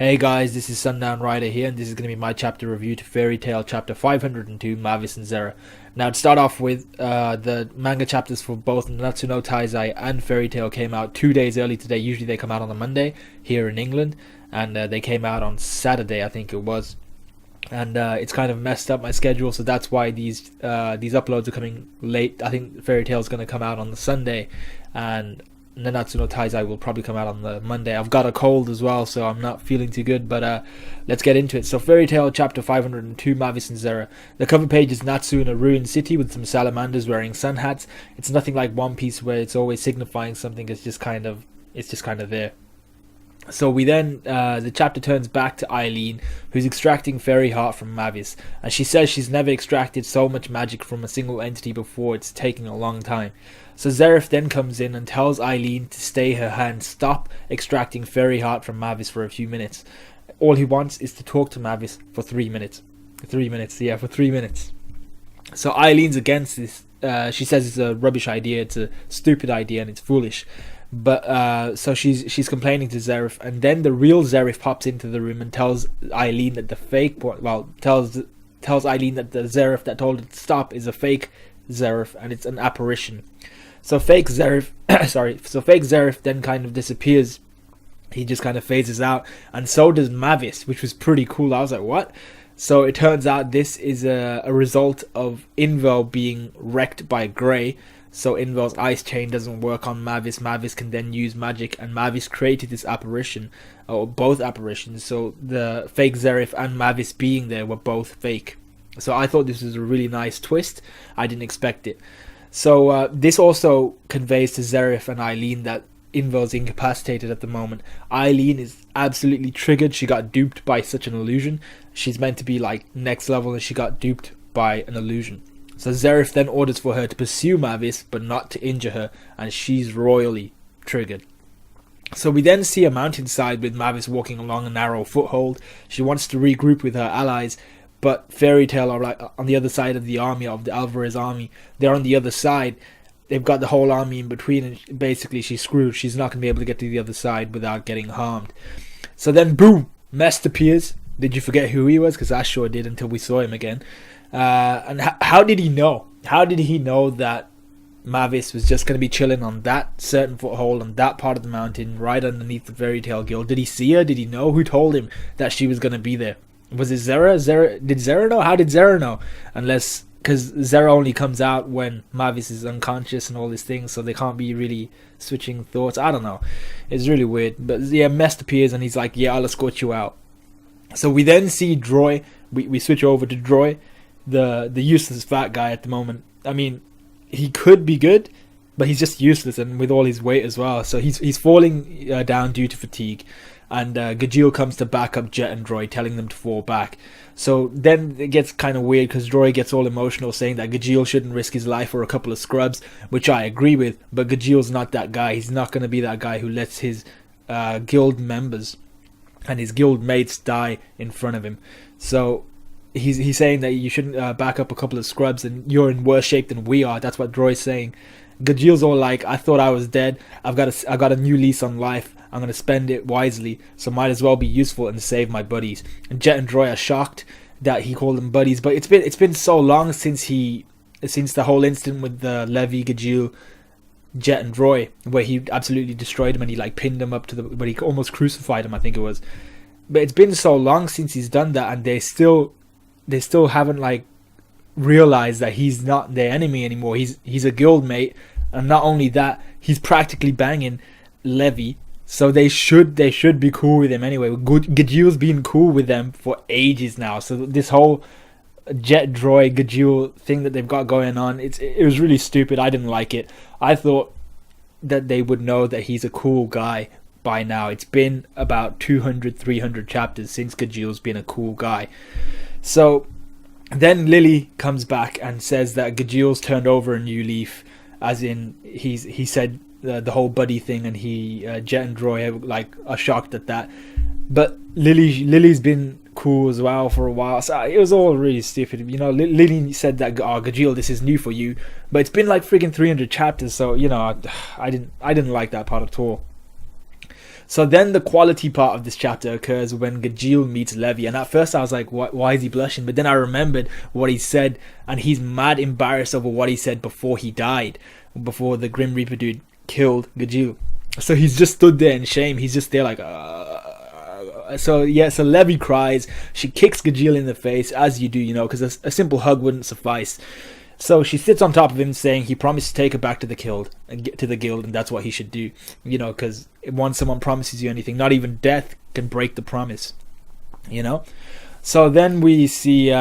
Hey guys, this is Sundown Rider here, and this is going to be my chapter review to Fairy Tail chapter 502, Mavis and Zera. Now, to start off with, the manga chapters for both Natsu no Taizai and Fairy Tail came out 2 days early today. Usually they come out on a Monday here in England, and they came out on Saturday, I think it was. And it's kind of messed up my schedule, so that's why these uploads are coming late. I think Fairy Tail is going to come out on the Sunday, and Natsu no Taizai will probably come out on the Monday. I've got a cold as well, so I'm not feeling too good, but let's get into it. So Fairy Tail chapter 502, Mavis and Zera. The cover page is Natsu in a ruined city with some salamanders wearing sun hats. It's nothing like One Piece where it's always signifying something. It's just kind of there. So we then, the chapter turns back to Eileen, who's extracting Fairy Heart from Mavis, and she says she's never extracted so much magic from a single entity before. It's taking a long time. So Zeref then comes in and tells Eileen to stay her hand, stop extracting Fairy Heart from Mavis for a few minutes. All he wants is to talk to Mavis for 3 minutes. 3 minutes, yeah, for 3 minutes. So Eileen's against this. She says it's a rubbish idea, it's a stupid idea, and it's foolish. But so she's complaining to Zeref, and then the real Zeref pops into the room and tells Eileen that the fake, tells Eileen that the Zeref that told it to stop is a fake Zeref and it's an apparition. So fake Zeref, fake Zeref then kind of disappears. He just kind of phases out, and so does Mavis, which was pretty cool. I was like, what? So it turns out this is a result of Invel being wrecked by Grey. So Invel's ice chain doesn't work on Mavis. Mavis can then use magic, and Mavis created this apparition, or both apparitions. So the fake Zeref and Mavis being there were both fake. So I thought this was a really nice twist. I didn't expect it. So this also conveys to Zeref and Eileen that Invel's incapacitated at the moment. Eileen is absolutely triggered. She got duped by such an illusion. She's meant to be like next level, and she got duped by an illusion. So Zeref then orders for her to pursue Mavis, but not to injure her, and she's royally triggered. So we then see a mountainside with Mavis walking along a narrow foothold. She wants to regroup with her allies, but Fairy Tail are like on the other side of the army, of the Alvarez army. They're on the other side. They've got the whole army in between, and basically she's screwed. She's not going to be able to get to the other side without getting harmed. So then, boom, Mest appears. Did you forget who he was? Because I sure did until we saw him again. And how did he know? How did he know that Mavis was just going to be chilling on that certain foothold on that part of the mountain right underneath the Fairy Tail Guild? Did he see her? Did he know? Who told him that she was going to be there? Was it Zera? Did Zera know? How did Zera know? Unless, because Zera only comes out when Mavis is unconscious and all these things, so they can't be really switching thoughts. I don't know. It's really weird. But yeah, Mest appears and he's like, yeah, I'll escort you out. So we then see Droy. We switch over to Droy, the useless fat guy at the moment. I mean, he could be good, but he's just useless, and with all his weight as well. So he's falling down due to fatigue, and Gajeel comes to back up Jet and Droy, telling them to fall back. So then it gets kind of weird because Droy gets all emotional, saying that Gajeel shouldn't risk his life for a couple of scrubs, which I agree with, but Gajeel's not that guy. He's not going to be that guy who lets his guild members and his guild mates die in front of him. So he's saying that you shouldn't back up a couple of scrubs, and you're in worse shape than we are. That's what Droy's saying. Gajeel's all like, I thought I was dead. I got a new lease on life. I'm gonna spend it wisely, so might as well be useful and save my buddies. And Jet and Droy are shocked that he called them buddies, but it's been so long since the whole incident with the Levi, Gajeel, Jet and Droy, where he absolutely destroyed him and he like pinned him up to but he almost crucified him, I think it was. But it's been so long since he's done that, and they still haven't like realized that he's not their enemy anymore. He's a guild mate, and not only that, he's practically banging Levi. So they should be cool with him anyway. Gajeel's been cool with them for ages now. So this whole Jet Droid Gajeel thing that they've got going on, it was really stupid. I didn't like it. I thought that they would know that he's a cool guy by now. It's been about 200-300 chapters since Gajeel's been a cool guy. So then Lily comes back and says that Gajeel's turned over a new leaf, as in he said the whole buddy thing, and Jet and Droy are shocked at that. But Lily's been cool as well for a while, so it was all really stupid. You know, Lily said that, oh, Gajeel, this is new for you, but it's been like freaking 300 chapters, so you know, I didn't like that part at all. So then the quality part of this chapter occurs when Gajeel meets Levi, and at first I was like, why is he blushing? But then I remembered what he said, and he's mad embarrassed over what he said before he died, before the Grim Reaper dude killed Gajeel. So he's just stood there in shame. He's just there like, So Levi cries. She kicks Gajeel in the face, as you do, because a simple hug wouldn't suffice. So she sits on top of him, saying he promised to take her back to the guild, and that's what he should do. Because once someone promises you anything, not even death can break the promise. So then we see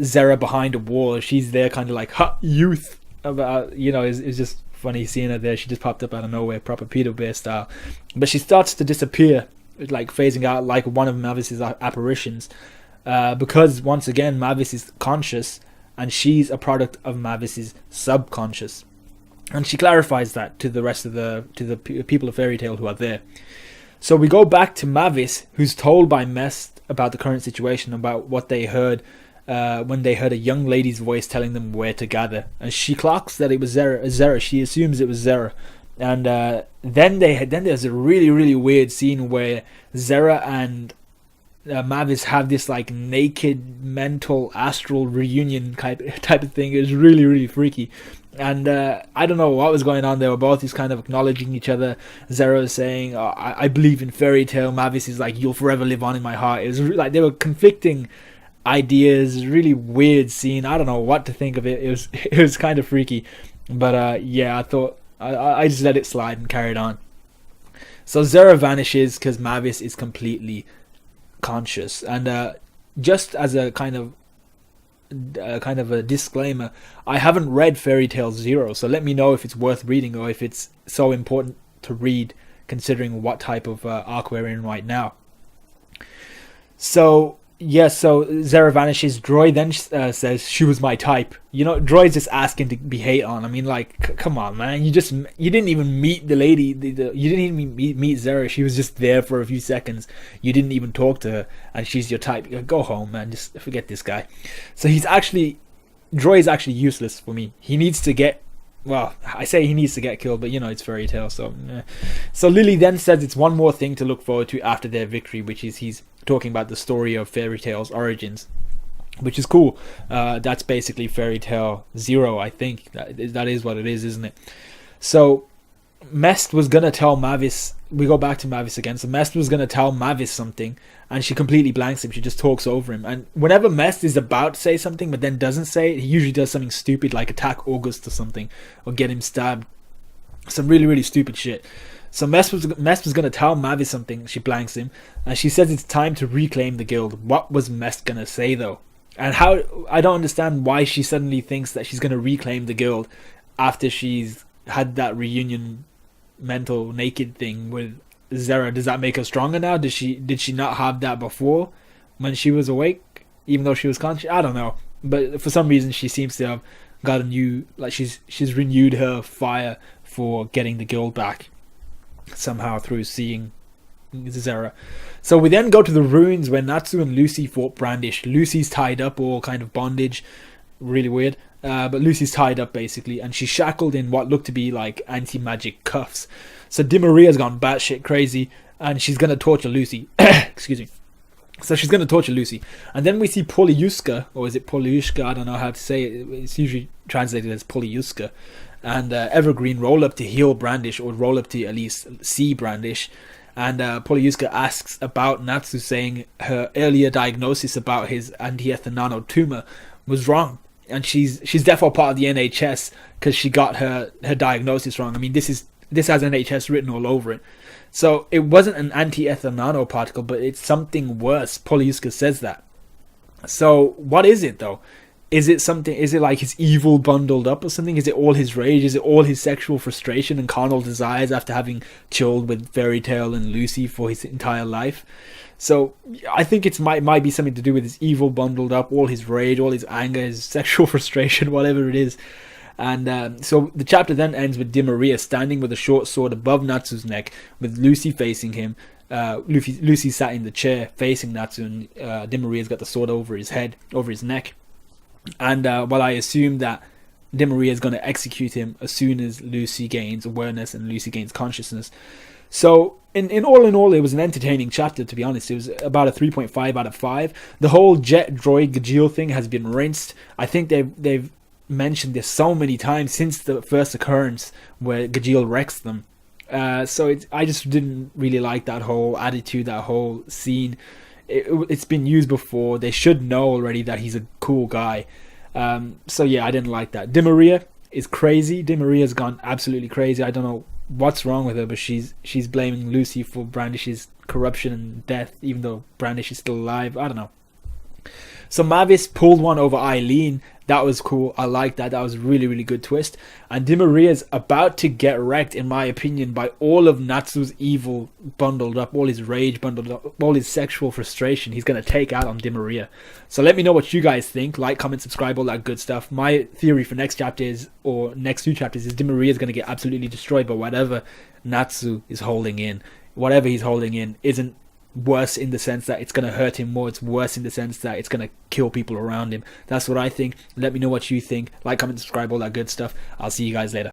Zara behind a wall. She's there, kind of like, youth. It's just funny seeing her there. She just popped up out of nowhere, proper Peter Bear style. But she starts to disappear, like phasing out like one of Mavis's apparitions, because once again Mavis is conscious and she's a product of Mavis's subconscious, and she clarifies that to the rest of the people of Fairy Tail who are there. So we go back to Mavis, who's told by Mest about the current situation, about what they heard when they heard a young lady's voice telling them where to gather, and she clocks that it was Zara. She assumes it was Zara. And then there's a really, really weird scene where Zara and Mavis have this like naked mental astral reunion type of thing. It was really, really freaky. And I don't know what was going on. They were both just kind of acknowledging each other. Zara is saying, I believe in Fairy Tail. Mavis is like, you'll forever live on in my heart. It was like they were conflicting ideas. Really weird scene. I don't know what to think of it. It was kind of freaky. But I thought I just let it slide and carried on. So Zara vanishes because Mavis is completely conscious. And just as a kind of a disclaimer, I haven't read Fairy Tail Zero, so let me know if it's worth reading or if it's so important to read, considering what type of arc we're in right now. So Zara vanishes. Droy then says she was my type. Droy's just asking to be hate on. I mean, like, come on, man. You didn't even meet the lady. You didn't even meet Zara. She was just there for a few seconds. You didn't even talk to her, and she's your type. Go home, man. Just forget this guy. So Droy is actually useless for me. He needs to get. Well, I say he needs to get killed, but it's Fairy Tail, so. So Lily then says it's one more thing to look forward to after their victory, which is he's talking about the story of Fairy Tail's origins, which is cool. That's basically Fairy Tail Zero, I think. That is what it is, isn't it? So Mest was gonna tell Mavis. We go back to Mavis again. So Mest was gonna tell Mavis something, and she completely blanks him. She just talks over him. And whenever Mest is about to say something but then doesn't say it, he usually does something stupid like attack August or something, or get him stabbed. Some really, really stupid shit. So Mest was gonna tell Mavis something. She blanks him, and she says it's time to reclaim the guild. What was Mest gonna say though? And how? I don't understand why she suddenly thinks that she's gonna reclaim the guild after she's had that reunion mental naked thing with Zara. Does that make her stronger now? Did she not have that before when she was awake, even though she was conscious? I don't know, but for some reason she seems to have got a new, like, she's renewed her fire for getting the guild back somehow through seeing Zara. So we then go to the ruins where Natsu and Lucy fought Brandish. Lucy's tied up, all kind of bondage, really weird. But Lucy's tied up basically, and she's shackled in what look to be like anti-magic cuffs. So Dimaria's gone batshit crazy, and she's gonna torture Lucy. Excuse me. So she's gonna torture Lucy, and then we see Polyuska, or is it Polyushka? I don't know how to say it. It's usually translated as Polyuska, and Evergreen roll up to heal Brandish, or roll up to at least see Brandish. And Polyuska asks about Natsu, saying her earlier diagnosis about his anti-ethanano tumor was wrong. And she's therefore part of the NHS because she got her diagnosis wrong. I mean, this has NHS written all over it. So it wasn't an anti-ether nanoparticle, but it's something worse. Polyuska says that. So what is it though? Is it like his evil bundled up or something? Is it all his rage? Is it all his sexual frustration and carnal desires after having chilled with Fairy Tail and Lucy for his entire life? So I think it might be something to do with his evil bundled up, all his rage, all his anger, his sexual frustration, whatever it is. And so the chapter then ends with Dimaria standing with a short sword above Natsu's neck, with Lucy facing him. Lucy sat in the chair facing Natsu, and Dimaria's got the sword over his head, over his neck. And while I assume that Dimaria is going to execute him as soon as Lucy gains awareness and Lucy gains consciousness. So in all, it was an entertaining chapter, to be honest. It was about a 3.5 out of 5. The whole Jet, Droy, Gajeel thing has been rinsed. I think they've mentioned this so many times since the first occurrence where Gajeel wrecks them. I just didn't really like that whole attitude, that whole scene. It's been used before. They should know already that he's a cool guy. So yeah, I didn't like that. Di Maria is crazy. Di Maria's gone absolutely crazy. I don't know what's wrong with her, but she's blaming Lucy for Brandish's corruption and death, even though Brandish is still alive. I don't know. So Mavis pulled one over Eileen. That was cool. I like that. That was a really, really good twist. And Di Maria's about to get wrecked, in my opinion, by all of Natsu's evil bundled up, all his rage bundled up, all his sexual frustration. He's going to take out on Di Maria. So let me know what you guys think. Like, comment, subscribe, all that good stuff. My theory for next chapter is, or next 2 chapters, is Di Maria is going to get absolutely destroyed by whatever Natsu is holding in. Whatever he's holding in isn't worse in the sense that it's going to hurt him more. It's worse in the sense that it's going to kill people around him. That's what I think. Let me know what you think. Like, comment, subscribe, all that good stuff. I'll see you guys later.